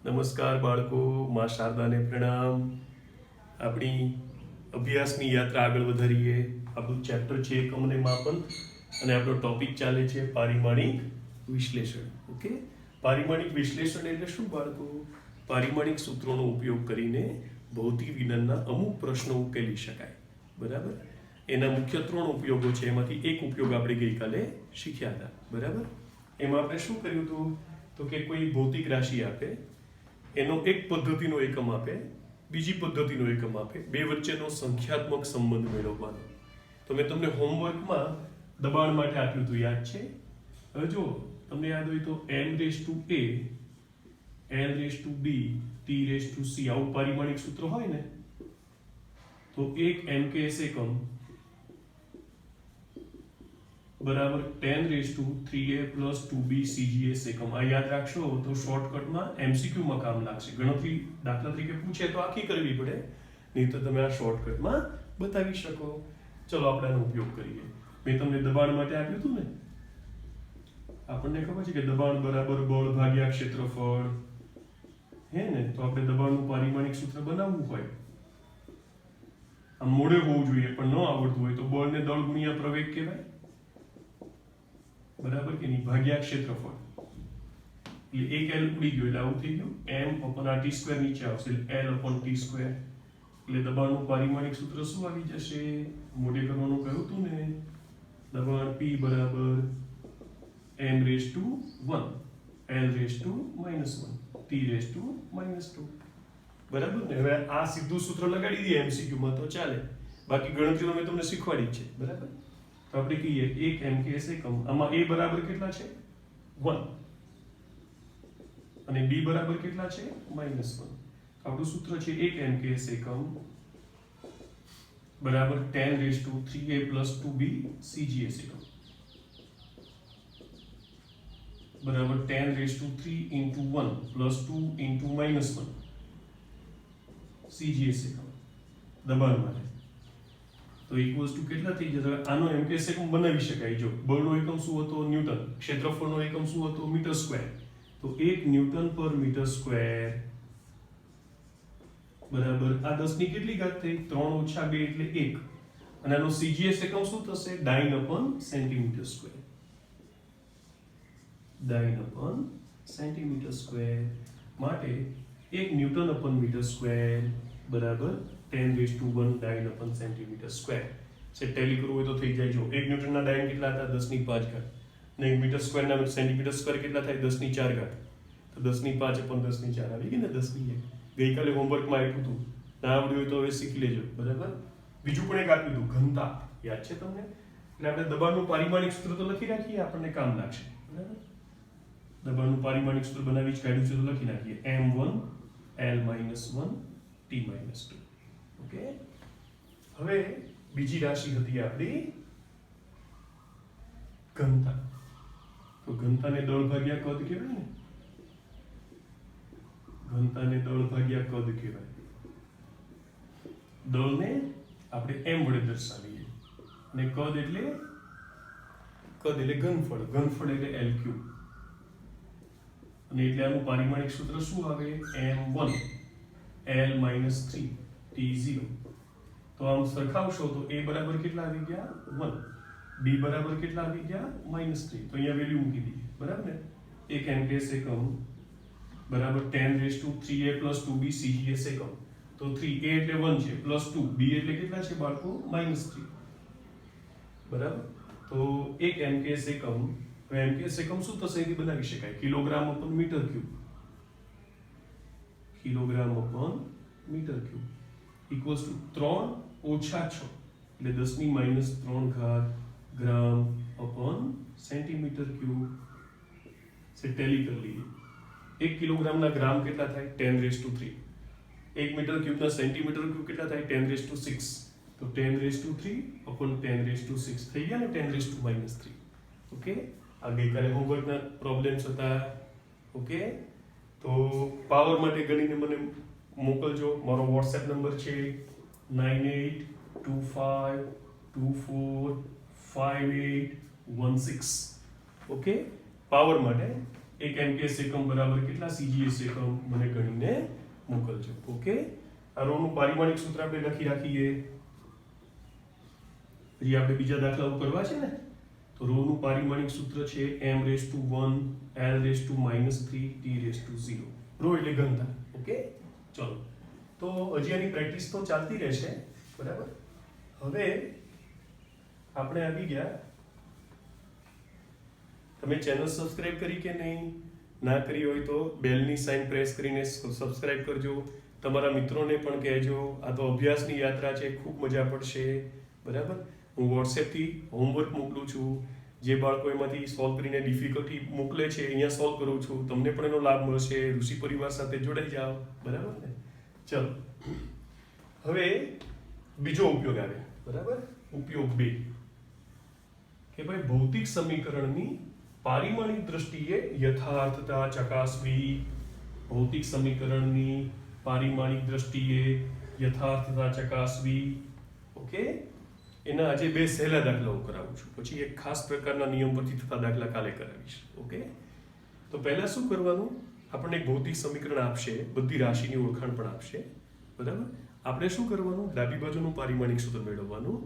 નમસ્કાર બાળકો, માં શારદાને પ્રણામ. આપણી અભ્યાસની યાત્રા આગળ વધારીએ. આપણું ચેપ્ટર છે એકમ અને માપન અને આપણો ટોપિક ચાલે છે પારિમાણિક વિશ્લેષણ. ઓકે, પારિમાણિક વિશ્લેષણ એટલે શું બાળકો? પારિમાણિક સૂત્રોનો ઉપયોગ કરીને ભૌતિક વિજ્ઞાનના અમુક પ્રશ્નો ઉકેલી શકાય. બરાબર? એના મુખ્ય 3 ઉપયોગો છે. એમાંથી એક ઉપયોગ આપણે ગઈકાલે શીખ્યા હતા. બરાબર? એમાં આપણે શું કર્યું હતું? તો કે કોઈ ભૌતિક રાશિ આપે, એનો એક પદ્ધતિનો એકમ આપે, બીજી પદ્ધતિનો એકમ આપે, બે વચ્ચેનો સંખ્યાત્મક સંબંધ મેળવવાનો. તો મેં તમને હોમવર્કમાં દબાણ માટે આપ્યું હતું, યાદ છે? હવે જો તમને યાદ હોય તો m⁴ l⁴b t⁴c આવું પારિમાણિક સૂત્ર હોય ને, તો એક mks એકમ બરાબર 10⁻³ a + 2b cgs એકમ. આ યાદ રાખશો તો શોર્ટકટમાં MCQ માં કામ લાગશે. ગણતરી દાખલા તરીકે પૂછે તો આખી કરવી પડે, નહીં તો તમે આ શોર્ટકટમાં બતાવી શકો. ચલો આપણે આનો ઉપયોગ કરીએ. મેં તમને દબાણ માટે આપ્યું હતું ને, આપણને ખબર છે કે દબાણ બરાબર બળ ભાગ્યા ક્ષેત્રફળ, હે ને? તો આપણે દબાણનું પારિમાણિક સૂત્ર બનાવવું હોય, આમ મોઢે હોવું જોઈએ, પણ ન આવડતું હોય તો બળને દળ ગુણ્યા પ્રવેગ કહેવાય. બરાબર કે નહીં? ભાગ્યા ક્ષેત્રફળ એટલે એક l ઉડી ગયો એટલે આવું થઈ ગયું. m/t² નીચે આવશે l/t². એટલે દબાણનું પારિમાણિક સૂત્ર શું આવી જશે? મોઢે કરવાનું કહ્યું હતું ને, દબાણ P બરાબર m⁴1 l⁻⁻1 t⁻². બરાબર ને? હવે આ સીધું સૂત્ર લગાડી દઈએ MCQ માં તો ચાલે, બાકી ગણતરીઓ મેં તમને શીખવાડી છે. બરાબર? તો આપણે કહીએ એક mks એકમ, આમાં a બરાબર કેટલા છે? 1 અને b બરાબર કેટલા છે? -1. આપણું સૂત્ર છે એક mks એકમ બરાબર 10⁻³ a + 2b cgs એકમ બરાબર 10⁻³ × 1 + 2 × -1 cgs એકમ દબાણ માટે. તો ઇક્વલ્સ ટુ કેટલા થઈ જશે? આનો mks એકમ બનાવી શકાય. જો બળનો એકમ શું હતો? ન્યૂટન. ક્ષેત્રફળનો એકમ શું હતો? મીટર². તો 1 ન્યૂટન પર મીટર² બરાબર આ 10 ની કેટલી ઘાત થઈ? 3 - 2 એટલે 1. અને આનો cgs એકમ શું થશે? Dyn/cm². Dyn/cm² માટે 1 ન્યૂટન/મીટર² બરાબર 10⁻1 Dyn/cm². છે ટેલી કરવું હોય તો થઈ જાય. જો 1 ન્યૂટનના ડાયન કેટલા હતા? 10⁵ ને મીટર² ના સેન્ટીમીટર² કેટલા થાય? 10⁴. તો 10⁵ / 10⁴ આવી ગઈ ને, 10⁻1. ગઈકાલે હોમવર્કમાં આપ્યું હતું, ના આવડ્યું હોય તો હવે શીખી લેજો. બરાબર? બીજું પણ એક આપ્યું હતું, ઘનતા. યાદ છે તમને? એટલે આપણે દબાણનું પારિમાણિક સૂત્ર તો લખી રાખીએ, આપણને કામ લાગશે. બરાબર? દબાણનું પારિમાણિક સૂત્ર બનાવી જ કાઢ્યું છે તો લખી નાખીએ m1 l-1 t-2. ઓકે, હવે બીજી રાશિ હતી આપણી ઘનતા. તો ઘનતાને દળ ભાગ્યા કદ કહેવાય ને, ઘનતાને દળ ભાગ્યા કદ કહેવાય. દળને આપણે m વડે દર્શાવીએ અને કદ એટલે ઘનફળ, ઘનફળ એટલે l3. અને એટલે આનું પારિમાણિક સૂત્ર શું આવે? m1 l-3 t⁻. તો આમ સરખાવશો તો a બરાબર કેટલા આવી ગયા? 1. b બરાબર કેટલા આવી ગયા? -3. તો અહીંયા વેલ્યુ મૂકી દઈએ. બરાબર ને? એક mks એકમ બરાબર 10⁻³ a + 2b cgs એકમ. તો 3 a એટલે 1 છે, +2 b એટલે કેટલા છે બાળકો? -3. બરાબર? તો એક mks એકમ, mks એકમ શું થશે? એથી બનાવી શકાય kg/m³. kg/m³ ઇક્વલ્સ ટુ 3 - 6 એટલે 10⁻³ ગ્રામ/cm³. સે ટેલી કરી લઈએ. 1 કિલોગ્રામના ગ્રામ કેટલા થાય? 10⁻3. 1 મીટર³ સેન્ટીમીટર³ કેટલા થાય? 10⁻6. તો 10⁻3/10⁻6 થઈ ગયા ને, 10⁻⁻3. ઓકે, આ ગઈકાલે હોમવર્કના પ્રોબ્લેમ્સ હતા. ઓકે, તો પાવર માટે ગણીને મને મોકલજો. મારો વોટ્સએપ નંબર છે 9825245816. ઓકે, પાવર માટે 1 MKS એકમ બરાબર કેટલા CGS એકમ મને ગણીને મોકલજો. ઓકે, આ રોનું પારિમાણિક સૂત્ર આપણે લખી રાખીએ. પછી આપણે બીજા દાખલાઓ કરવા છે ને, તો રોનું પારિમાણિક સૂત્ર છે m⁻1 l⁻³ t⁻0. રો એટલે ઘનતા. ઓકે, ચલો તો હજી આની પ્રેક્ટિસ તો ચાલતી રહેશે, બરાબર. હવે આપણે આવી ગયા. તમે ચેનલ સબસ્ક્રાઇબ કરી કે નહીં? ના કરી હોય તો બેલની સાઇન પ્રેસ કરીને સબસ્ક્રાઇબ કરજો. તમારા મિત્રોને પણ કહેજો. આ તો અભ્યાસની યાત્રા છે, ખૂબ મજા પડશે, બરાબર. હું વોટ્સએપથી હોમવર્ક મોકલું છું. જે બાળકો એમાંથી સોલ્વ કરીને ડિફિકલ્ટી મોકલે છે અહીંયા સોલ્વ કરું છું. તમને પણ એનો લાભ મળશે. ઋષિ પરિવાર સાથે જોડાઈ જાઓ, બરાબર ને. ચલો હવે બીજો ઉપયોગ આવે, બરાબર. ઉપયોગ 2 કે ભાઈ ભૌતિક સમીકરણની પારિમાણિક દ્રષ્ટિએ યથાર્થતા ચકાસવી. ભૌતિક સમીકરણની પારિમાણિક દ્રષ્ટિએ યથાર્થતા ચકાસવી. ઓકે, એના આજે 2 સહેલા દાખલાઓ કરાવું છું. પછી એક ખાસ પ્રકારના નિયમ પરથી થતા દાખલા કાલે કરાવીશ. ઓકે, તો પહેલા શું કરવાનું? આપણને એક ભૌતિક સમીકરણ આપશે, બધી રાશિની ઓળખાણ પણ આપશે, બરાબર. આપણે શું કરવાનું? ડાબી બાજુનું પારિમાણિક સૂત્ર મેળવવાનું,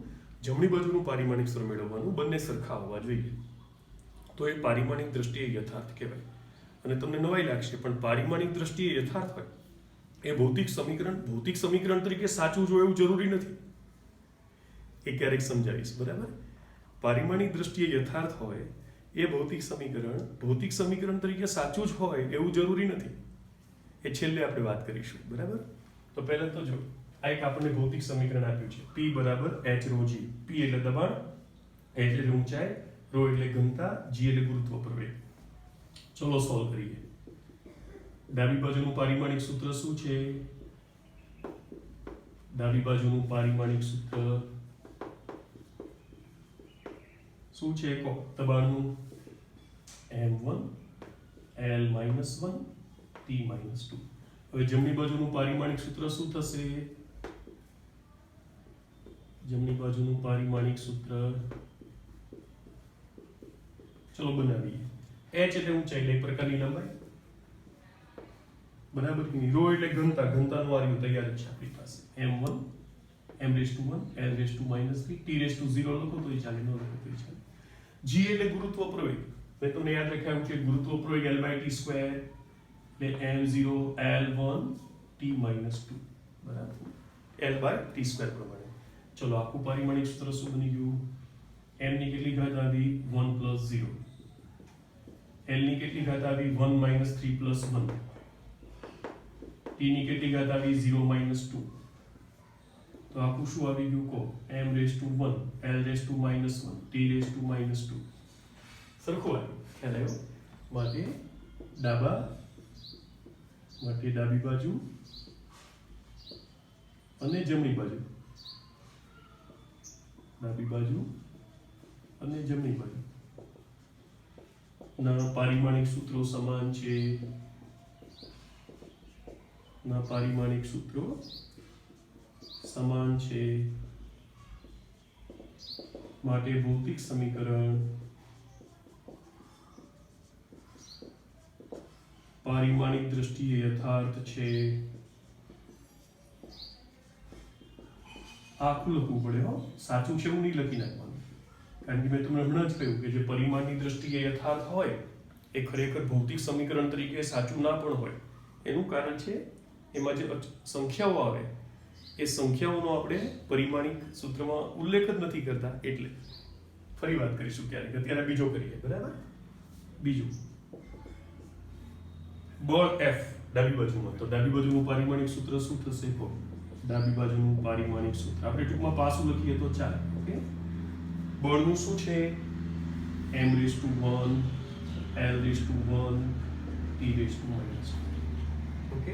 જમણી બાજુનું પારિમાણિક સૂત્ર મેળવવાનું. બંને સરખા હોવા જોઈએ, તો એ પારિમાણિક દ્રષ્ટિએ યથાર્થ કહેવાય. અને તમને નવાઈ લાગશે, પણ પારિમાણિક દ્રષ્ટિએ યથાર્થ હોય એ ભૌતિક સમીકરણ તરીકે સાચું જ હોય એવું જરૂરી નથી. એ ક્યારેક સમજાવીશ, બરાબર. પારિમાણિક દ્રષ્ટિએ યથાર્થ હોય એ ભૌતિક સમીકરણ તરીકે સાચું જ હોય એવું જરૂરી નથી. એ છેલ્લે આપણે વાત કરીશું, બરાબર. તો પહેલા તો જો આ એક આપણને ભૌતિક સમીકરણ આપ્યું છે, P બરાબર h⁻g. P એટલે દબાણ, h એટલે ઊંચાઈ, ρ એટલે ઘનતા, g એટલે ગુરુત્વ પ્રવેગ. ચલો સોલ્વ કરીએ. ડાબી બાજુનું પારિમાણિક સૂત્ર શું છે? ડાબી બાજુનું પારિમાણિક સૂત્ર શું છે? દબાણનું m1 l-1 t-2. હવે જમણી બાજુનું પારિમાણિક સૂત્ર શું થશે? જમણી બાજુનું પારિમાણિક સૂત્ર ચલો બનાવીએ. h એટલે ઊંચાઈ, એટલે એક પ્રકારની લંબાઈ, બરાબર કે નહીં. ρ એટલે ઘનતાનું આર્યું તૈયાર જ છે આપણી પાસે. m1 m⁻1 l⁻³ t⁻0 લખો તો ચાલે, ન લખો તો ચાલે. g એટલે ગુરુત્વ પ્રવેગ. મેં તમને યાદ રાખ્યું છે ગુરુત્વ પ્રવેગ l/t² એટલે m0 l1 t-2, બરાબર, l/t² પ્રમાણે. ચલો આખું પારિમાણિક સૂત્ર શું બની ગયું? m ની કેટલી ઘાત આવી? 1 + 0. l ની કેટલી ઘાત આવી? 1 - 3 + 1. t ની કેટલી ઘાત આવી? 0 - 2. તો આખું શું આવી ગયું કહો? m⁻1 l⁻1 t⁻2. સરખું આવ્યું, ખ્યાલ આવ્યો? માટે ડાબી બાજુ અને જમણી બાજુ, ડાબી બાજુ અને જમણી બાજુ ના પારિમાણિક સૂત્રો સમાન છે. માટે ભૌતિક સમીકરણ પારિમાણિક દ્રષ્ટિએ યથાર્થ છે. આખું લખવું પડે હો, સાચું છે એવું નહીં લખી નાખવાનું. કારણ કે મેં તમને હમણાં જ કહ્યું કે જે પરિમાણની દ્રષ્ટિએ યથાર્થ હોય એ ખરેખર ભૌતિક સમીકરણ તરીકે સાચું ના પણ હોય. એનું કારણ છે એમાં જે સંખ્યાઓ આવે એ સંખ્યાઓનો આપણે પરિમાણિક સૂત્રમાં ઉલ્લેખ જ નથી કરતા. એટલે ફરી વાત કરીશું ક્યારેક. અત્યારે બીજો કરીએ, બરાબર. બીજું બળ F ડાબી બાજુમાં. તો ડાબી બાજુનું પારિમાણિક સૂત્ર શું થશે? ડાબી બાજુનું પારિમાણિક સૂત્ર આપણે ટૂંકમાં પાછું લખીએ તો ચાલે. ઓકે, બળનું શું છે? m⁻1 l⁻1 t⁻2. ઓકે,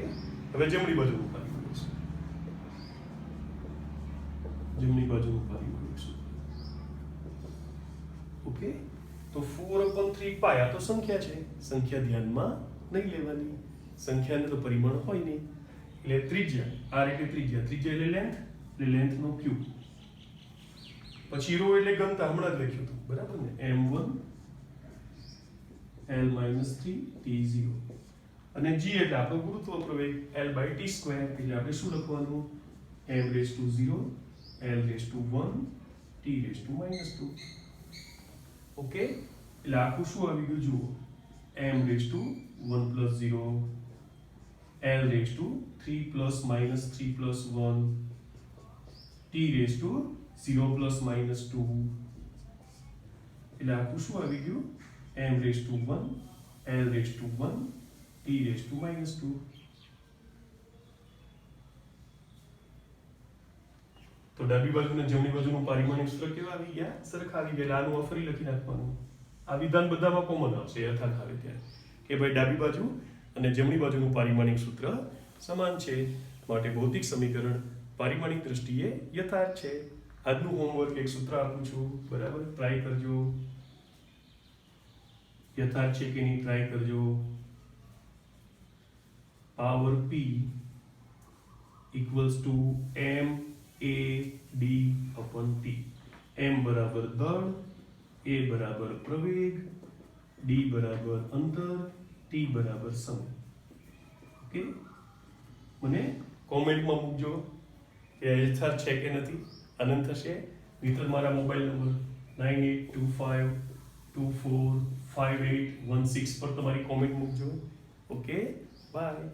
હવે જમણી બાજુનું પારિમાણિક સૂત્ર. ઓકે, તો 4/3 π આ તો સંખ્યા છે, સંખ્યા ધ્યાનમાં નહીં લેવાની. સંખ્યાને તો પરિમાણ હોય નહીં. એટલે ત્રિજ્યા, r એટલે ત્રિજ્યા એટલે લેન્થનો ક્યુબ. પછી ρ એટલે ઘનતા, હમણાં જ લખ્યું હતું, બરાબર ને. m1 L minus 3 T0 અને G એટલે આપણો ગુરુત્વ પ્રવેગ L by T square એટલે આપણે શું લખવાનું m raised to 0 L raised to 1 T raised to minus 2 okay એટલે આખું શું આવી ગયું જુઓ m raised to 1 plus 0 L raised to 3 plus minus 3 plus 1 T raised to 0 plus minus 2 એટલે આખું શું આવી ગયું m raised to 1 L raised to 1 T raised to minus 2 તો ડાબી બાજુને જમણી બાજુનું પારિમાણિક સૂત્ર કેવા આવી ગયા સરખા આવી ગયા આનું ફરી લખી નાખવાનું આ વિધાન બધામાં કોમન આવશે યથાર્થ આવે ત્યારે કે ભાઈ ડાબી બાજુ અને જમણી બાજુનું પારિમાણિક સૂત્ર સમાન છે માટે ભૌતિક સમીકરણ પારિમાણિક દ્રષ્ટિએ યથાર્થ છે આજનું હોમવર્ક એક સૂત્ર આપું છું બરાબર ટ્રાય કરજો યથાર્થ છે કે નહીં ટ્રાય કરજો power p equals to m a d upon t m બરાબર દળ a બરાબર પ્રવેગ d બરાબર અંતર t બરાબર સમય ઓકે મને કોમેન્ટમાં મૂકજો કે યથાર્થ છે કે નથી અનંત થશે મિત્ર મારા મોબાઈલ નંબર 9825245816 પર તમારી કોમેન્ટ મૂકજો ઓકે બાય